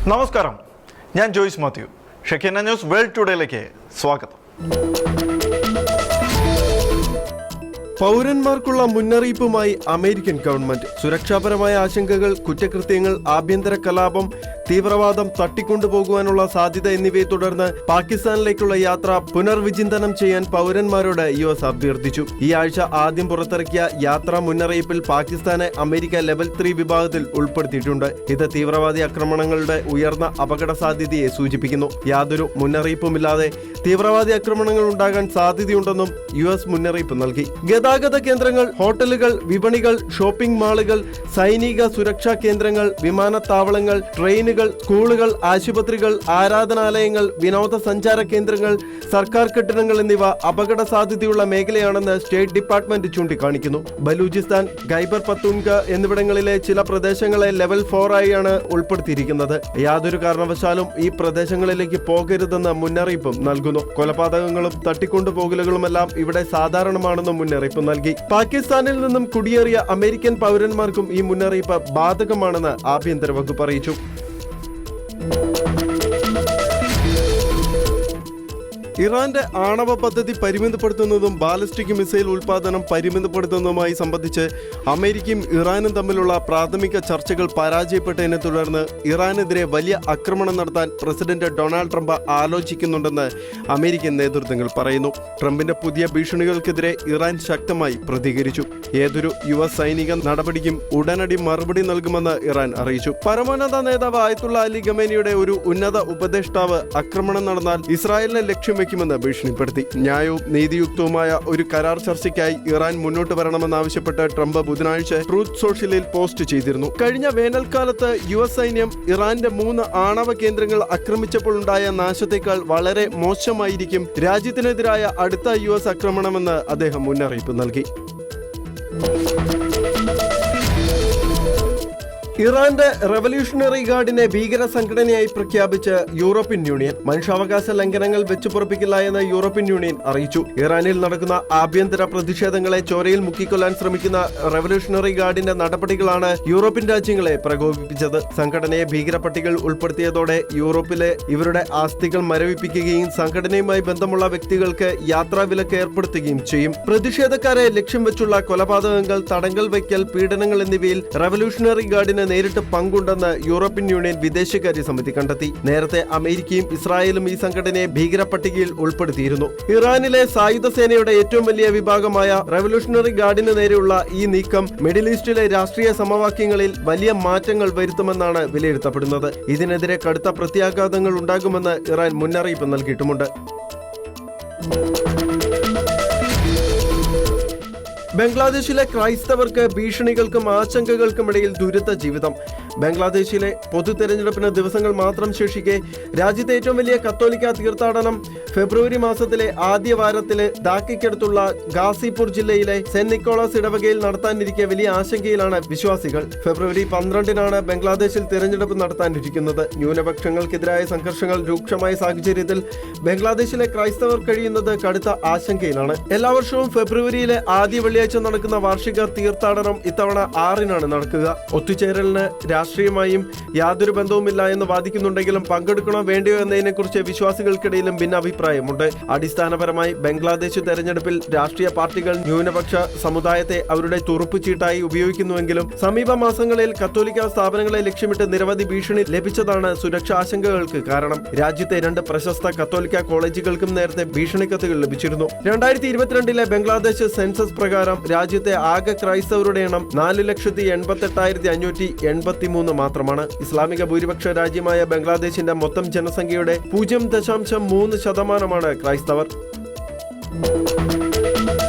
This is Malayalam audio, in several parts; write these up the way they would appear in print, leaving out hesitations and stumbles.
നമസ്കാരം, ഞാൻ ജോയ്സ് മാത്യു. ഷെഖിന ന്യൂസ് വേൾഡ് ടുഡേയിലേക്ക് സ്വാഗതം. പൗരന്മാർക്കുള്ള മുന്നറിയിപ്പുമായി അമേരിക്കൻ ഗവൺമെന്റ്. സുരക്ഷാപരമായ ആശങ്കകൾ, കുറ്റകൃത്യങ്ങൾ, ആഭ്യന്തര കലാപം, തീവ്രവാദം, തട്ടിക്കൊണ്ടുപോകുവാനുള്ള സാധ്യത എന്നിവയെ തുടർന്ന് പാകിസ്ഥാനിലേക്കുള്ള യാത്ര പുനർവിചിന്തനം ചെയ്യാൻ പൗരന്മാരോട് US അഭ്യർത്ഥിച്ചു. ഈ ആഴ്ച ആദ്യം പുറത്തിറക്കിയ യാത്രാ മുന്നറിയിപ്പിൽ പാകിസ്ഥാനെ അമേരിക്ക ലെവൽ 3 വിഭാഗത്തിൽ ഉൾപ്പെടുത്തിയിട്ടുണ്ട്. ഇത് തീവ്രവാദി ആക്രമണങ്ങളുടെ ഉയർന്ന അപകട സാധ്യതയെ സൂചിപ്പിക്കുന്നു. യാതൊരു മുന്നറിയിപ്പുമില്ലാതെ തീവ്രവാദി ആക്രമണങ്ങൾ ഉണ്ടാകാൻ സാധ്യതയുണ്ടെന്നും US മുന്നറിയിപ്പ് നൽകി. ഗതാഗത കേന്ദ്രങ്ങൾ, ഹോട്ടലുകൾ, വിപണികൾ, ഷോപ്പിംഗ് മാളുകൾ, സൈനിക സുരക്ഷാ കേന്ദ്രങ്ങൾ, വിമാനത്താവളങ്ങൾ, ട്രെയിനുകൾ, സ്കൂളുകൾ, ആശുപത്രികൾ, ആരാധനാലയങ്ങൾ, വിനോദസഞ്ചാര കേന്ദ്രങ്ങൾ, സർക്കാർ കെട്ടിടങ്ങൾ എന്നിവ അപകട സാധ്യതയുള്ള മേഖലയാണെന്ന് സ്റ്റേറ്റ് ഡിപ്പാർട്ട്മെന്റ് ചൂണ്ടിക്കാണിക്കുന്നു. ബലൂചിസ്ഥാൻ, ഖൈബർ പത്തൂൺഖ എന്നിവിടങ്ങളിലെ ചില പ്രദേശങ്ങളെ ലെവൽ 4 ആയാണ് ഉൾപ്പെടുത്തിയിരിക്കുന്നത്. യാതൊരു കാരണവശാലും ഈ പ്രദേശങ്ങളിലേക്ക് പോകരുതെന്ന് മുന്നറിയിപ്പും നൽകുന്നു. കൊലപാതകങ്ങളും തട്ടിക്കൊണ്ടുപോകലുകളുമെല്ലാം ഇവിടെ സാധാരണമാണെന്നും മുന്നറിയിപ്പ് നൽകി. പാകിസ്ഥാനിൽ നിന്നും കുടിയേറിയ അമേരിക്കൻ പൗരന്മാർക്കും ഈ മുന്നറിയിപ്പ് ബാധകമാണെന്ന് ആഭ്യന്തര വകുപ്പ് അറിയിച്ചു. ഇറാന്റെ ആണവ പദ്ധതി പരിമിതപ്പെടുത്തുന്നതും ബാലിസ്റ്റിക് മിസൈൽ ഉൽപാദനം പരിമിതപ്പെടുത്തുന്നതുമായി സംബന്ധിച്ച് അമേരിക്കയും ഇറാനും തമ്മിലുള്ള പ്രാഥമിക ചർച്ചകൾ പരാജയപ്പെട്ടതിനെ തുടർന്ന് ഇറാനെതിരെ വലിയ ആക്രമണം നടത്താൻ പ്രസിഡന്റ് ഡൊണാൾഡ് ട്രംപ് ആലോചിക്കുന്നുണ്ടെന്ന് അമേരിക്കൻ നേതൃത്വങ്ങൾ പറയുന്നു. ട്രംപിന്റെ പുതിയ ഭീഷണികൾക്കെതിരെ ഇറാൻ ശക്തമായി പ്രതികരിച്ചു. ഏതൊരു US സൈനിക നടപടിക്കും ഉടനടി മറുപടി നൽകുമെന്ന് ഇറാൻ അറിയിച്ചു. പരമോന്നത നേതാവ് ആയത്തുള്ള അലി ഖമേനിയുടെ ഒരു ഉന്നത ഉപദേഷ്ടാവ് ആക്രമണം നടന്നാൽ ഇസ്രായേലിനെ ലക്ഷ്യം വെക്കുമെന്ന് ഭീഷണിപ്പെടുത്തി. ന്യായവും നീതിയുക്തവുമായ ഒരു കരാർ ചർച്ചയ്ക്കായി ഇറാൻ മുന്നോട്ട് വരണമെന്നാവശ്യപ്പെട്ട് ട്രംപ് ബുധനാഴ്ച ട്രൂത്ത് സോഷ്യലിൽ പോസ്റ്റ് ചെയ്തിരുന്നു. കഴിഞ്ഞ വേനൽക്കാലത്ത് US സൈന്യം ഇറാന്റെ 3 ആണവ കേന്ദ്രങ്ങൾ ആക്രമിച്ചപ്പോൾ ഉണ്ടായ നാശത്തേക്കാൾ വളരെ മോശമായിരിക്കും രാജ്യത്തിനെതിരായ അടുത്ത US ആക്രമണമെന്ന് അദ്ദേഹം മുന്നറിയിപ്പ് നൽകി. ഇറാന്റെ റവല്യൂഷണറി ഗാർഡിനെ ഭീകര സംഘടനയായി പ്രഖ്യാപിച്ച് യൂറോപ്യൻ യൂണിയൻ. മനുഷ്യാവകാശ ലംഘനങ്ങൾ വെച്ചുപുറപ്പിക്കില്ല എന്ന് യൂറോപ്യൻ യൂണിയൻ അറിയിച്ചു. ഇറാനിൽ നടക്കുന്ന ആഭ്യന്തര പ്രതിഷേധങ്ങളെ ചോരയിൽ മുക്കിക്കൊല്ലാൻ ശ്രമിക്കുന്ന റവല്യൂഷണറി ഗാർഡിന്റെ നടപടികളാണ് യൂറോപ്യൻ രാജ്യങ്ങളെ പ്രകോപിപ്പിച്ചത്. സംഘടനയെ ഭീകരപട്ടികയിൽ ഉൾപ്പെടുത്തിയതോടെ യൂറോപ്പിലെ ഇവരുടെ ആസ്തികൾ മരവിപ്പിക്കുകയും സംഘടനയുമായി ബന്ധമുള്ള വ്യക്തികൾക്ക് യാത്രാവിലക്ക് ഏർപ്പെടുത്തുകയും ചെയ്യും. പ്രതിഷേധക്കാരെ ലക്ഷ്യം വെച്ചുള്ള കൊലപാതകങ്ങൾ, തടങ്കൽ വയ്ക്കൽ, പീഡനങ്ങൾ എന്നിവയിൽ റവല്യൂഷണറി ഗാർഡിന് നേരിട്ട് പങ്കുണ്ടെന്ന് യൂറോപ്യൻ യൂണിയൻ വിദേശകാര്യ സമിതി കണ്ടെത്തി. നേരത്തെ അമേരിക്കയും ഇസ്രായേലും ഈ സംഘടനയെ ഭീകര പട്ടികയിൽ ഉൾപ്പെടുത്തിയിരുന്നു. ഇറാനിലെ സായുധ സേനയുടെ ഏറ്റവും വലിയ വിഭാഗമായ റവല്യൂഷണറി ഗാർഡിന് നേരെയുള്ള ഈ നീക്കം മിഡിൽ ഈസ്റ്റിലെ രാഷ്ട്രീയ സമവാക്യങ്ങളിൽ വലിയ മാറ്റങ്ങൾ വരുത്തുമെന്നാണ് വിലയിരുത്തപ്പെടുന്നത്. ഇതിനെതിരെ കടുത്ത പ്രത്യാഘാതങ്ങൾ ഉണ്ടാകുമെന്ന് ഇറാൻ മുന്നറിയിപ്പ് നൽകിയിട്ടുമുണ്ട്. ബംഗ്ലാദേശിലെ ക്രൈസ്തവർക്ക് ഭീഷണികൾക്കും ആശങ്കകൾക്കുമിടയിൽ ദുരിത ജീവിതം. ബംഗ്ലാദേശിലെ പൊതു തെരഞ്ഞെടുപ്പിന് ദിവസങ്ങൾ മാത്രം ശേഷിക്കെ രാജ്യത്തെ ഏറ്റവും വലിയ കത്തോലിക്ക തീർത്ഥാടനം ഫെബ്രുവരി മാസത്തിലെ ആദ്യ വാരത്തില് ധാക്കയ്ക്കടുത്തുള്ള ഗാസിപൂർ ജില്ലയിലെ സെന്റ് നിക്കോളാസ് ഇടവകയിൽ നടത്താനിരിക്കെ വലിയ ആശങ്കയിലാണ് വിശ്വാസികൾ. ഫെബ്രുവരി 12-നാണ് ബംഗ്ലാദേശിൽ തിരഞ്ഞെടുപ്പ് നടത്താനിരിക്കുന്നത്. ന്യൂനപക്ഷങ്ങൾക്കെതിരായ സംഘർഷങ്ങൾ രൂക്ഷമായ സാഹചര്യത്തിൽ ബംഗ്ലാദേശിലെ ക്രൈസ്തവർ കഴിയുന്നത് കടുത്ത ആശങ്കയിലാണ്. എല്ലാ വർഷവും ഫെബ്രുവരിയിലെ ആദ്യ വെള്ളിയാഴ്ച നടക്കുന്ന വാർഷിക തീർത്ഥാടനം ഇത്തവണ 6-നാണ് നടക്കുക. ഒത്തുചേരലിന് രാഷ്ട്രീയമായും യാതൊരു ബന്ധവുമില്ല എന്ന് വാദിക്കുന്നുണ്ടെങ്കിലും പങ്കെടുക്കണോ വേണ്ടയോ എന്നതിനെക്കുറിച്ച് വിശ്വാസികൾക്കിടയിലും ഭിന്നാഭിപ്രായമുണ്ട്. അടിസ്ഥാനപരമായി ബംഗ്ലാദേശ് തെരഞ്ഞെടുപ്പിൽ രാഷ്ട്രീയ പാർട്ടികൾ ന്യൂനപക്ഷ സമുദായത്തെ അവരുടെ തുറുപ്പുചീട്ടായി ഉപയോഗിക്കുന്നുവെങ്കിലും സമീപ മാസങ്ങളിൽ കത്തോലിക്ക സ്ഥാപനങ്ങളെ ലക്ഷ്യമിട്ട് നിരവധി ഭീഷണി ലഭിച്ചതാണ് സുരക്ഷാ ആശങ്കകൾക്ക് കാരണം. രാജ്യത്തെ 2 പ്രശസ്ത കത്തോലിക്ക കോളേജുകൾക്കും നേരത്തെ ഭീഷണി കത്തുകൾ ലഭിച്ചിരുന്നു. 2022 ബംഗ്ലാദേശ് സെൻസസ് പ്രകാരം രാജ്യത്തെ ആകെ ക്രൈസ്തവരുടെ എണ്ണം 4,88,583 മാത്രമാണ്. ഇസ്ലാമിക ഭൂരിപക്ഷ രാജ്യമായ ബംഗ്ലാദേശിന്റെ മൊത്തം ജനസംഖ്യയുടെ 0.3% ക്രൈസ്തവർ.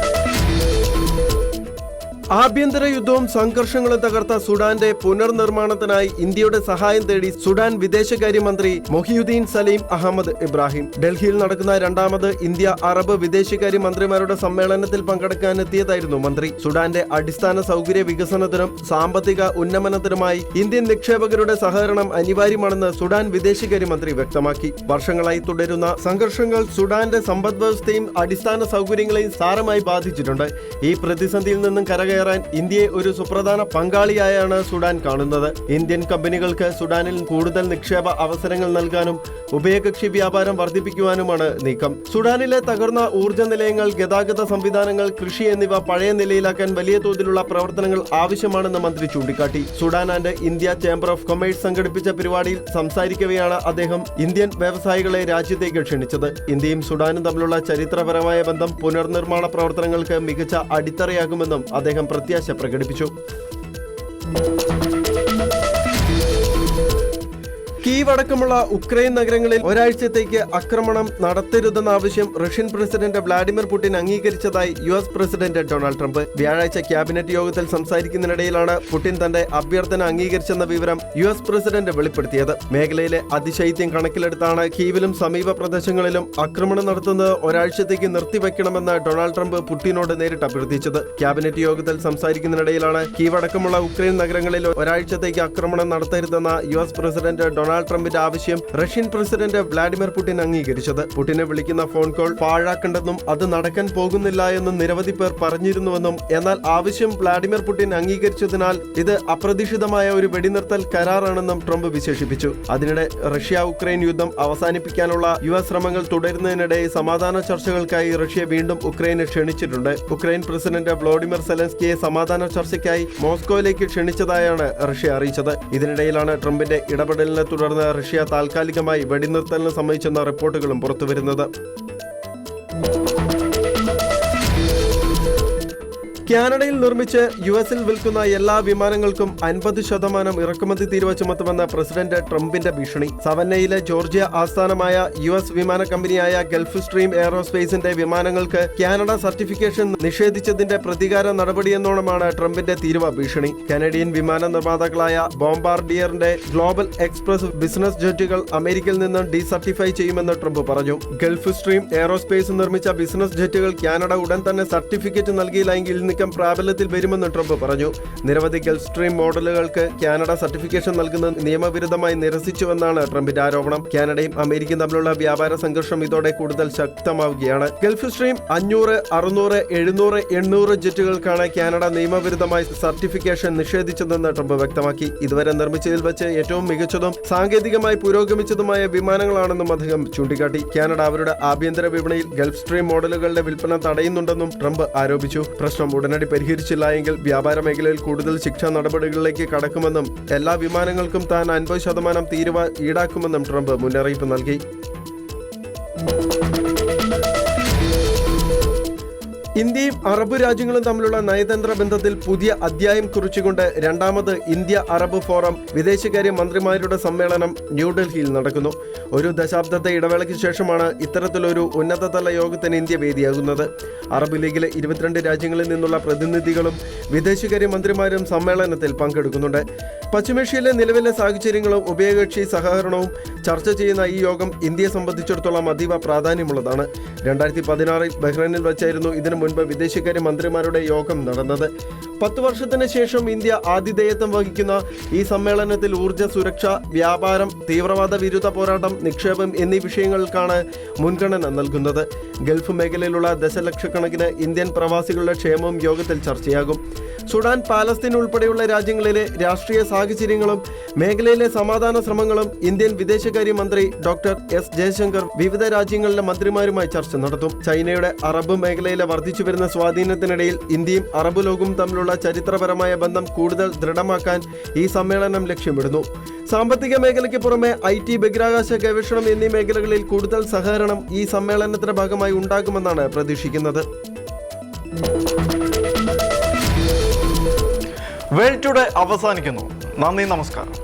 ആഭ്യന്തര യുദ്ധവും സംഘർഷങ്ങളും തകർത്ത സുഡാന്റെ പുനർനിർമ്മാണത്തിനായി ഇന്ത്യയുടെ സഹായം തേടി സുഡാൻ വിദേശകാര്യമന്ത്രി മൊഹിയുദ്ദീൻ സലീം അഹമ്മദ് ഇബ്രാഹിം. ഡൽഹിയിൽ നടക്കുന്ന 2ാമത് ഇന്ത്യ അറബ് വിദേശകാര്യ മന്ത്രിമാരുടെ സമ്മേളനത്തിൽ പങ്കെടുക്കാനെത്തിയതായിരുന്നു മന്ത്രി. സുഡാന്റെ അടിസ്ഥാന സൗകര്യ വികസനത്തിനും സാമ്പത്തിക ഉന്നമനത്തിനുമായി ഇന്ത്യൻ നിക്ഷേപകരുടെ സഹകരണം അനിവാര്യമാണെന്ന് സുഡാൻ വിദേശകാര്യമന്ത്രി വ്യക്തമാക്കി. വർഷങ്ങളായി തുടരുന്ന സംഘർഷങ്ങൾ സുഡാന്റെ സമ്പദ് വ്യവസ്ഥയും അടിസ്ഥാന സൗകര്യങ്ങളെയും സാരമായി ബാധിച്ചിട്ടുണ്ട്. ഈ പ്രതിസന്ധിയിൽ നിന്നും കരകയറാൻ കയറാൻ ഇന്ത്യയെ ഒരു സുപ്രധാന പങ്കാളിയായാണ് സുഡാൻ കാണുന്നത്. ഇന്ത്യൻ കമ്പനികൾക്ക് സുഡാനിൽ കൂടുതൽ നിക്ഷേപ അവസരങ്ങൾ നൽകാനും ഉഭയകക്ഷി വ്യാപാരം വർദ്ധിപ്പിക്കുവാനുമാണ് നീക്കം. സുഡാനിലെ തകർന്ന ഊർജ്ജ നിലയങ്ങൾ, ഗതാഗത സംവിധാനങ്ങൾ, കൃഷി എന്നിവ പഴയ നിലയിലാക്കാൻ വലിയ തോതിലുള്ള പ്രവർത്തനങ്ങൾ ആവശ്യമാണെന്ന് മന്ത്രി ചൂണ്ടിക്കാട്ടി. Sudan and India chamber of commerce സംഘടിപ്പിച്ച പരിപാടിയിൽ സംസാരിക്കവെയാണ് അദ്ദേഹം ഇന്ത്യൻ വ്യവസായികളെ രാജ്യത്തേക്ക് ക്ഷണിച്ചത്. ഇന്ത്യയും സുഡാനും തമ്മിലുള്ള ചരിത്രപരമായ ബന്ധം പുനർനിർമ്മാണ പ്രവർത്തനങ്ങൾക്ക് മികച്ച അടിത്തറയാകുമെന്നും അദ്ദേഹം പ്രത്യാശ പ്രകടിപ്പിച്ചു. കീവ് അടക്കമുള്ള ഉക്രൈൻ നഗരങ്ങളിൽ ഒരാഴ്ചത്തേക്ക് ആക്രമണം നടത്തരുതെന്ന ആവശ്യം റഷ്യൻ പ്രസിഡന്റ് വ്ളാഡിമിർ പുടിൻ അംഗീകരിച്ചതായി US പ്രസിഡന്റ് ഡൊണാൾഡ് ട്രംപ്. വ്യാഴാഴ്ച ക്യാബിനറ്റ് യോഗത്തിൽ സംസാരിക്കുന്നതിനിടയിലാണ് പുടിൻ തന്റെ അഭ്യർത്ഥന അംഗീകരിച്ചെന്ന വിവരം US പ്രസിഡന്റ് വെളിപ്പെടുത്തിയത്. മേഖലയിലെ അതിശൈത്യം കണക്കിലെടുത്താണ് കീവിലും സമീപ പ്രദേശങ്ങളിലും ആക്രമണം നടത്തുന്നത് ഒരാഴ്ചത്തേക്ക് നിർത്തിവെക്കണമെന്ന് ഡൊണാൾഡ് ട്രംപ് പുടിനോട് നേരിട്ട് അഭ്യർത്ഥിച്ചത്. ക്യാബിനറ്റ് യോഗത്തിൽ സംസാരിക്കുന്നതിനിടയിലാണ് കീവ് അടക്കമുള്ള ഉക്രൈൻ നഗരങ്ങളിൽ ഒരാഴ്ചത്തേക്ക് ആക്രമണം നടത്തരുതെന്ന US പ്രസിഡന്റ് ഡൊണാൾഡ് ട്രംപിന്റെ ആവശ്യം റഷ്യൻ പ്രസിഡന്റ് വ്ളാഡിമിർ പുടിൻ അംഗീകരിച്ചത്. പുടിനെ വിളിക്കുന്ന ഫോൺ കോൾ പാഴാക്കണ്ടെന്നും അത് നടക്കാൻ പോകുന്നില്ല എന്നും നിരവധി പേർ പറഞ്ഞിരുന്നുവെന്നും, എന്നാൽ ആവശ്യം വ്ളാഡിമിർ പുടിൻ അംഗീകരിച്ചതിനാൽ ഇത് അപ്രതീക്ഷിതമായ ഒരു വെടിനിർത്തൽ കരാറാണെന്നും ട്രംപ് വിശേഷിപ്പിച്ചു. അതിനിടെ റഷ്യ ഉക്രൈൻ യുദ്ധം അവസാനിപ്പിക്കാനുള്ള US ശ്രമങ്ങൾ തുടരുന്നതിനിടെ സമാധാന ചർച്ചകൾക്കായി റഷ്യ വീണ്ടും ഉക്രൈനെ ക്ഷണിച്ചിട്ടുണ്ട്. ഉക്രൈൻ പ്രസിഡന്റ് വ്ളോഡിമിർ സെലൻസ്കിയെ സമാധാന ചർച്ചയ്ക്കായി മോസ്കോയിലേക്ക് ക്ഷണിച്ചതായാണ് റഷ്യ അറിയിച്ചത്. ഇതിനിടയിലാണ് ട്രംപിന്റെ ഇടപെടലിനെ തുടർന്ന് റഷ്യ താൽക്കാലികമായി വെടിനിർത്തലിന് സമ്മതിച്ചെന്ന റിപ്പോർട്ടുകളും പുറത്തുവരുന്നത്. കാനഡയിൽ നിർമ്മിച്ച് US-ൽ വിൽക്കുന്ന എല്ലാ വിമാനങ്ങൾക്കും 50% ഇറക്കുമതി തീരുവ ചുമത്തുമെന്ന് പ്രസിഡന്റ് ട്രംപിന്റെ ഭീഷണി. സവന്നയിലെ ജോർജിയ ആസ്ഥാനമായ US വിമാന കമ്പനിയായ ഗൾഫ് സ്ട്രീം എയറോസ്പേസിന്റെ വിമാനങ്ങൾക്ക് കാനഡ സർട്ടിഫിക്കേഷൻ നിഷേധിച്ചതിന്റെ പ്രതികാര നടപടിയെന്നോണമാണ് ട്രംപിന്റെ തീരുവ ഭീഷണി. കനേഡിയൻ വിമാന നിർമ്മാതാക്കളായ ബോംബാർഡിയറിന്റെ ഗ്ലോബൽ എക്സ്പ്രസ് ബിസിനസ് ജെറ്റുകൾ അമേരിക്കയിൽ നിന്ന് ഡീസർട്ടിഫൈ ചെയ്യുമെന്ന് ട്രംപ് പറഞ്ഞു. ഗൾഫ് സ്ട്രീം എയറോസ്പേസ് നിർമ്മിച്ച ബിസിനസ് ജെറ്റുകൾ കാനഡ ഉടൻ തന്നെ സർട്ടിഫിക്കറ്റ് നൽകിയില്ലെങ്കിൽ പ്രാബല്യത്തിൽ വരുമെന്ന് ട്രംപ് പറഞ്ഞു. നിരവധി ഗൾഫ് സ്ട്രീം മോഡലുകൾക്ക് കാനഡ സർട്ടിഫിക്കേഷൻ നൽകുന്നത് നിയമവിരുദ്ധമായി നിരസിച്ചുവെന്നാണ് ട്രംപിന്റെ ആരോപണം. കാനഡയും അമേരിക്കയും തമ്മിലുള്ള വ്യാപാര സംഘർഷം ഇതോടെ കൂടുതൽ ശക്തമാവുകയാണ്. ഗൾഫ് സ്ട്രീം 500, 600, 700, 800 ജെറ്റുകൾക്കാണ് കാനഡ നിയമവിരുദ്ധമായി സർട്ടിഫിക്കേഷൻ നിഷേധിച്ചതെന്ന് ട്രംപ് വ്യക്തമാക്കി. ഇതുവരെ നിർമ്മിച്ചതിൽ വെച്ച് ഏറ്റവും മികച്ചതും സാങ്കേതികമായി പുരോഗമിച്ചതുമായ വിമാനങ്ങളാണെന്നും അദ്ദേഹം ചൂണ്ടിക്കാട്ടി. കാനഡ അവരുടെ ആഭ്യന്തര വിപണിയിൽ ഗൾഫ് സ്ട്രീം മോഡലുകളുടെ വിൽപ്പന തടയുന്നുണ്ടെന്നും ട്രംപ് ആരോപിച്ചു. പ്രശ്നം ഉടനടി പരിഹരിച്ചില്ല എങ്കിൽ വ്യാപാര മേഖലയിൽ കൂടുതൽ ശിക്ഷാ നടപടികളിലേക്ക് കടക്കുമെന്നും എല്ലാ വിമാനങ്ങൾക്കും താൻ 50% തീരുവ ഈടാക്കുമെന്നും ട്രംപ് മുന്നറിയിപ്പ് നൽകി. ഇന്ത്യയും അറബ് രാജ്യങ്ങളും തമ്മിലുള്ള നയതന്ത്ര ബന്ധത്തിൽ പുതിയ അധ്യായം കുറിച്ചുകൊണ്ട് രണ്ടാമത് ഇന്ത്യ അറബ് ഫോറം വിദേശകാര്യ മന്ത്രിമാരുടെ സമ്മേളനം ന്യൂഡൽഹിയിൽ നടക്കുന്നു. ഒരു ദശാബ്ദത്തെ ഇടവേളയ്ക്ക് ശേഷമാണ് ഇത്തരത്തിലൊരു ഉന്നതതല യോഗത്തിന് ഇന്ത്യ വേദിയാകുന്നത്. അറബ് ലീഗിലെ 22 രാജ്യങ്ങളിൽ നിന്നുള്ള പ്രതിനിധികളും വിദേശകാര്യ മന്ത്രിമാരും സമ്മേളനത്തിൽ പങ്കെടുക്കുന്നുണ്ട്. പശ്ചിമേഷ്യയിലെ നിലവിലെ സാഹചര്യങ്ങളും ഉഭയകക്ഷി സഹകരണവും ചർച്ച ചെയ്യുന്ന ഈ യോഗം ഇന്ത്യയെ സംബന്ധിച്ചിടത്തോളം അതീവ പ്രാധാന്യമുള്ളതാണ്. 2016 ബഹ്റൈനിൽ വെച്ചായിരുന്നു ഇതിനു മുൻപ് വിദേശകാര്യ മന്ത്രിമാരുടെ യോഗം നടന്നത്. 10 വർഷത്തിന് ശേഷം ഇന്ത്യ ആതിഥേയത്വം വഹിക്കുന്ന ഈ സമ്മേളനത്തിൽ ഊർജ്ജ സുരക്ഷ, വ്യാപാരം, തീവ്രവാദ വിരുദ്ധ പോരാട്ടം, നിക്ഷേപം എന്നീ വിഷയങ്ങൾക്കാണ് മുൻഗണന നൽകുന്നത്. ഗൾഫ് മേഖലയിലുള്ള ദശലക്ഷക്കണക്കിന് ഇന്ത്യൻ പ്രവാസികളുടെ ക്ഷേമവും യോഗത്തിൽ ചർച്ചയാകും. സുഡാൻ, പാലസ്തീൻ ഉൾപ്പെടെയുള്ള രാജ്യങ്ങളിലെ രാഷ്ട്രീയ സാഹചര്യങ്ങളും മേഖലയിലെ സമാധാന ശ്രമങ്ങളും ഇന്ത്യൻ വിദേശകാര്യ മന്ത്രി ഡോക്ടർ എസ് ജയശങ്കർ വിവിധ രാജ്യങ്ങളിലെ മന്ത്രിമാരുമായി ചർച്ച നടത്തും. ചൈനയുടെ അറബ് മേഖലയിലെ വർദ്ധിച്ചുവരുന്ന സ്വാധീനത്തിനിടയിൽ ഇന്ത്യയും അറബ് ലോകവും തമ്മിലുള്ള ചരിത്രപരമായ ബന്ധം കൂടുതൽ ദൃഢമാക്കാൻ ഈ സമ്മേളനം ലക്ഷ്യമിടുന്നു. സാമ്പത്തിക മേഖലയ്ക്ക് പുറമെ IT, ബഹിരാകാശ ഗവേഷണം എന്നീ മേഖലകളിൽ കൂടുതൽ സഹകരണം ഈ സമ്മേളനത്തിന്റെ ഭാഗമായി ഉണ്ടാകുമെന്നാണ് പ്രതീക്ഷിക്കുന്നത്. വേൾഡ് ടുഡേ അവസാനിക്കുന്നു. നന്ദി, നമസ്കാരം.